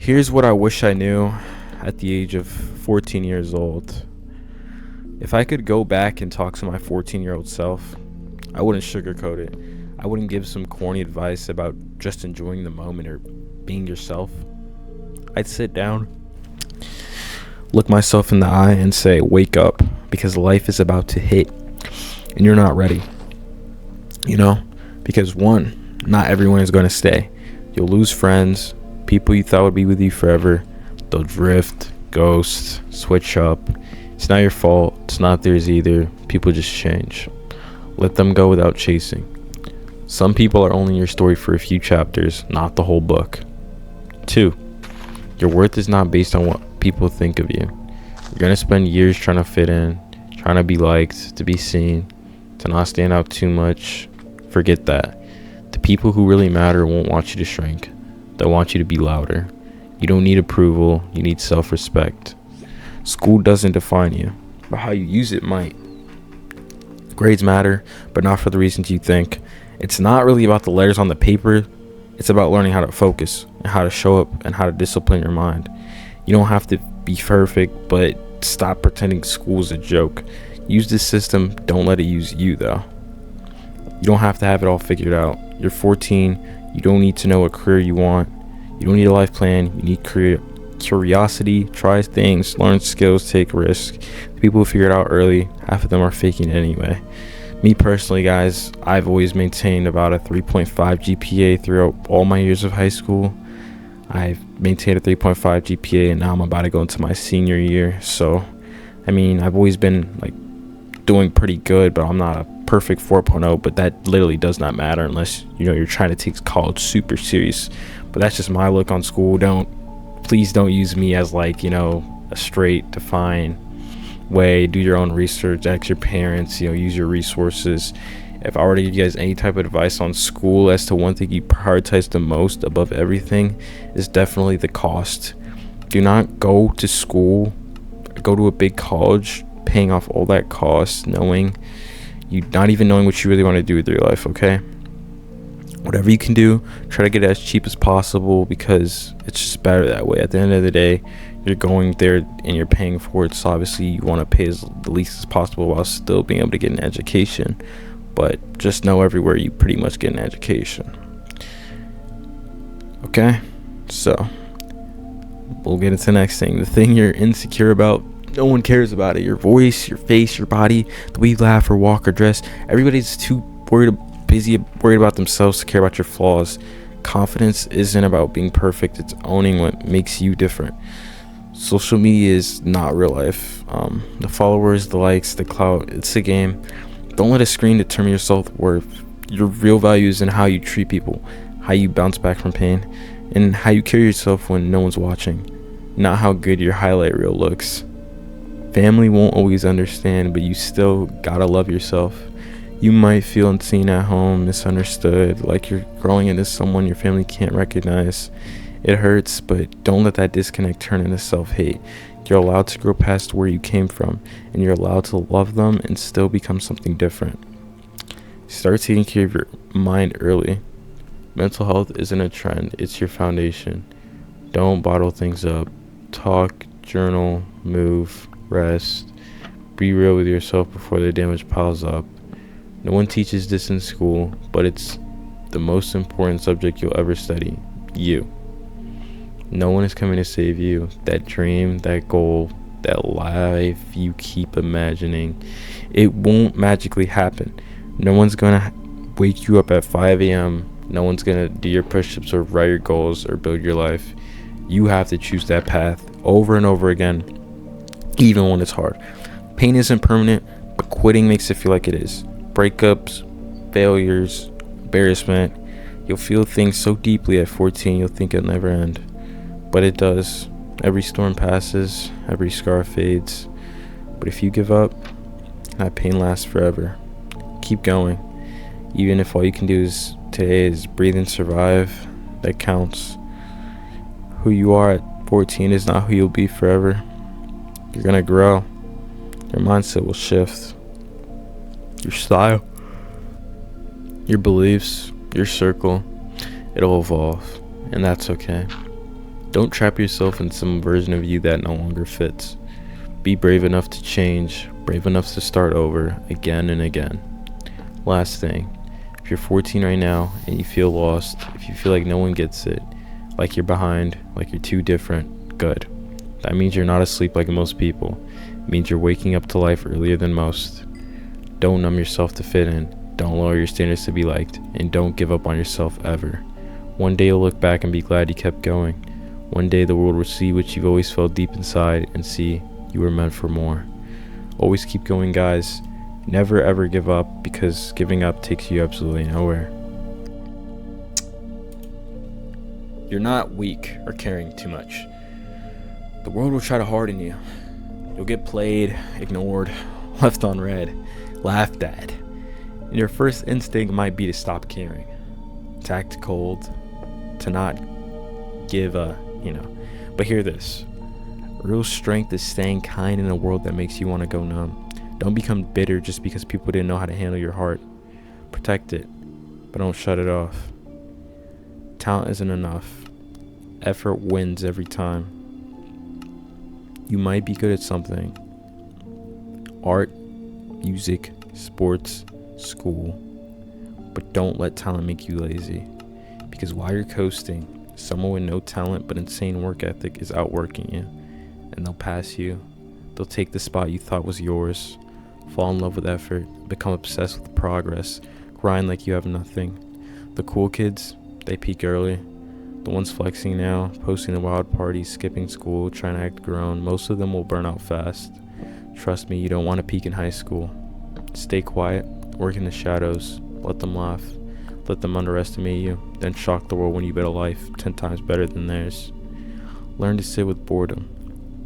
Here's what I wish I knew at the age of 14 years old. If I could go back and talk to my 14-year-old self, I wouldn't sugarcoat it. I wouldn't give some corny advice about just enjoying the moment or being yourself. I'd sit down, look myself in the eye, and say, wake up, because life is about to hit, and you're not ready. Because one, not everyone is going to stay. You'll lose friends, people you thought would be with you forever. They'll drift, ghost, switch up. It's not your fault. It's not theirs either. People just change. Let them go without chasing. Some people are only in your story for a few chapters, not the whole book. 2, your worth is not based on what people think of you. You're going to spend years trying to fit in, trying to be liked, to be seen, to not stand out too much. Forget that. The people who really matter won't want you to shrink. They'll want you to be louder. You don't need approval. You need self-respect. School doesn't define you, but how you use it might. Grades matter, but not for the reasons you think. It's not really about the letters on the paper. It's about learning how to focus and how to show up and how to discipline your mind. You don't have to be perfect, but stop pretending school's a joke. Use this system. Don't let it use you, though. You don't have to have it all figured out. You're 14. You don't need to know what career you want. You don't need a life plan. You need curiosity. Try things. Learn skills. Take risks. The people who figure it out early, half of them are faking it anyway. Me personally, guys, I've always maintained about a 3.5 GPA throughout all my years of high school. I've maintained a 3.5 GPA, and now I'm about to go into my senior year. So, I've always been doing pretty good, but I'm not a perfect 4.0, but that literally does not matter unless you're trying to take college super serious. But that's just my look on school. Please don't use me as a straight defined way. Do your own research, ask your parents, use your resources. If I were to give you guys any type of advice on school as to one thing you prioritize the most above everything, is definitely the cost. Do not go to school, go to a big college, paying off all that cost, not even knowing what you really want to do with your life, okay? Whatever you can do, try to get it as cheap as possible, because it's just better that way. At the end of the day, you're going there and you're paying for it, so obviously you want to pay the least as possible while still being able to get an education. But just know everywhere you pretty much get an education. Okay? So, we'll get into the next thing. The thing you're insecure about, no one cares about it. Your voice, your face, your body, the way you laugh or walk or dress. Everybody's too worried about themselves to care about your flaws. Confidence isn't about being perfect. It's owning what makes you different. Social media is not real life. The followers, the likes, the clout, it's a game. Don't let a screen determine your self-worth. Your real value is in how you treat people, how you bounce back from pain, and how you carry yourself when no one's watching, not how good your highlight reel looks. Family won't always understand, but you still gotta love yourself. You might feel unseen at home, misunderstood, like you're growing into someone your family can't recognize. It hurts, but don't let that disconnect turn into self-hate. You're allowed to grow past where you came from, and you're allowed to love them and still become something different. Start taking care of your mind early. Mental health isn't a trend, it's your foundation. Don't bottle things up. Talk, journal, move, rest. Be real with yourself before the damage piles up. No one teaches this in school, but it's the most important subject you'll ever study. You. No one is coming to save you. That dream, that goal, that life you keep imagining, it won't magically happen. No one's gonna wake you up at 5 a.m. No one's gonna do your push-ups or write your goals or build your life. You have to choose that path over and over again, even when it's hard. Pain isn't permanent, but quitting makes it feel like it is. Breakups, failures, embarrassment. You'll feel things so deeply at 14 you'll think it'll never end. But it does. Every storm passes, every scar fades. But if you give up, that pain lasts forever. Keep going. Even if all you can do today is breathe and survive, that counts. Who you are at 14 is not who you'll be forever. You're gonna grow. Your mindset will shift. Your style, your beliefs, your circle, it'll evolve, and that's okay. Don't trap yourself in some version of you that no longer fits. Be brave enough to change, brave enough to start over again and again. Last thing, if you're 14 right now and you feel lost, if you feel like no one gets it, like you're behind, like you're too different, good. That means you're not asleep like most people. It means you're waking up to life earlier than most. Don't numb yourself to fit in. Don't lower your standards to be liked. And don't give up on yourself ever. One day you'll look back and be glad you kept going. One day the world will see what you've always felt deep inside and see you were meant for more. Always keep going, guys. Never ever give up, because giving up takes you absolutely nowhere. You're not weak or caring too much. The world will try to harden you. You'll get played, ignored, left on red, laughed at. And your first instinct might be to stop caring, to act cold, to not give But hear this. Real strength is staying kind in a world that makes you want to go numb. Don't become bitter just because people didn't know how to handle your heart. Protect it, but don't shut it off. Talent isn't enough. Effort wins every time. You might be good at something. Art, music, sports, school. But don't let talent make you lazy. Because while you're coasting, someone with no talent but insane work ethic is outworking you. And they'll pass you. They'll take the spot you thought was yours. Fall in love with effort. Become obsessed with progress. Grind like you have nothing. The cool kids, they peak early. The ones flexing now, posting the wild parties, skipping school, trying to act grown, most of them will burn out fast. Trust me, you don't want to peak in high school. Stay quiet, work in the shadows, let them laugh, let them underestimate you, then shock the world when you build a life 10 times better than theirs. Learn to sit with boredom.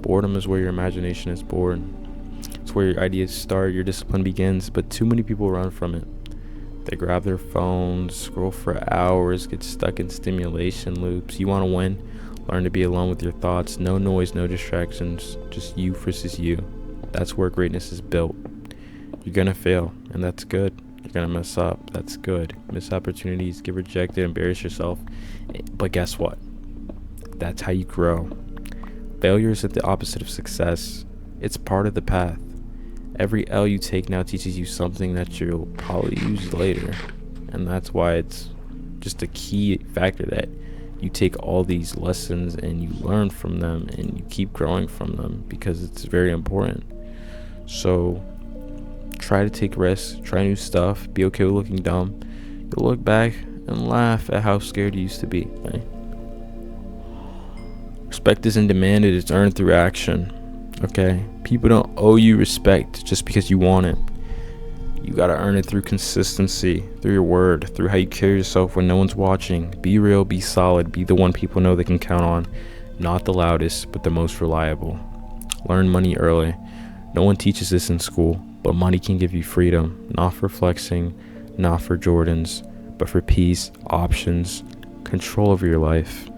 Boredom is where your imagination is born. It's where your ideas start, your discipline begins, but too many people run from it. They grab their phones, scroll for hours, get stuck in stimulation loops. You want to win? Learn to be alone with your thoughts. No noise, no distractions. Just you versus you. That's where greatness is built. You're going to fail, and that's good. You're going to mess up. That's good. Miss opportunities, get rejected, embarrass yourself. But guess what? That's how you grow. Failure isn't the opposite of success. It's part of the path. Every L you take now teaches you something that you'll probably use later. And that's why it's just a key factor that you take all these lessons and you learn from them and you keep growing from them, because it's very important. So try to take risks, try new stuff, be okay with looking dumb. You'll look back and laugh at how scared you used to be. Right? Respect isn't demanded, it's earned through action. Okay, people don't owe you respect just because you want it. You gotta earn it through consistency, through your word, through how you carry yourself when no one's watching. Be real, be solid, be the one people know they can count on. Not the loudest, but the most reliable. Learn money early. No one teaches this in school, but money can give you freedom. Not for flexing, not for Jordans, but for peace, options, control over your life.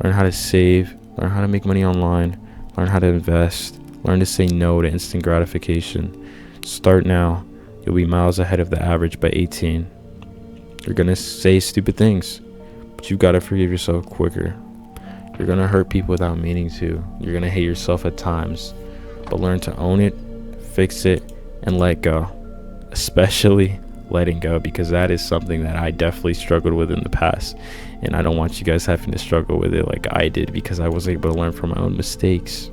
Learn how to save, learn how to make money online, learn how to invest. Learn to say no to instant gratification. Start now. You'll be miles ahead of the average by 18. You're going to say stupid things, but you've got to forgive yourself quicker. You're going to hurt people without meaning to. You're going to hate yourself at times, but learn to own it, fix it, and let go. Especially letting go, because that is something that I definitely struggled with in the past. And I don't want you guys having to struggle with it like I did, because I was able to learn from my own mistakes.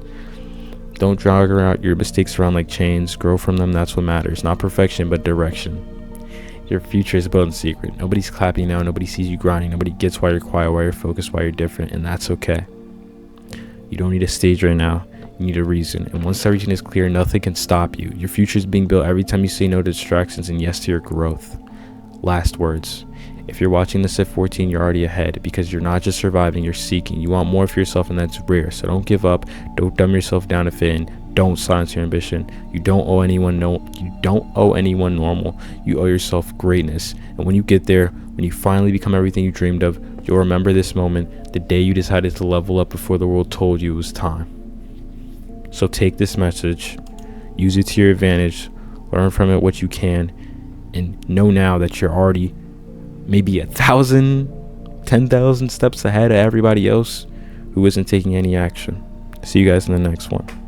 Don't drag around your mistakes around like chains. Grow from them. That's what matters. Not perfection, but direction. Your future is built in secret. Nobody's clapping now. Nobody sees you grinding. Nobody gets why you're quiet, why you're focused, why you're different. And that's okay. You don't need a stage right now. You need a reason. And once that reason is clear, nothing can stop you. Your future is being built every time you say no to distractions and yes to your growth. Last words. If you're watching this at 14, you're already ahead, because you're not just surviving, you're seeking. You want more for yourself, and that's rare. So don't give up. Don't dumb yourself down to fit in. Don't silence your ambition. You don't owe anyone normal. You owe yourself greatness. And when you get there, when you finally become everything you dreamed of, you'll remember this moment, the day you decided to level up before the world told you it was time. So take this message, use it to your advantage, learn from it what you can, and know now that you're already maybe 1,000, 10,000 steps ahead of everybody else who isn't taking any action. See you guys in the next one.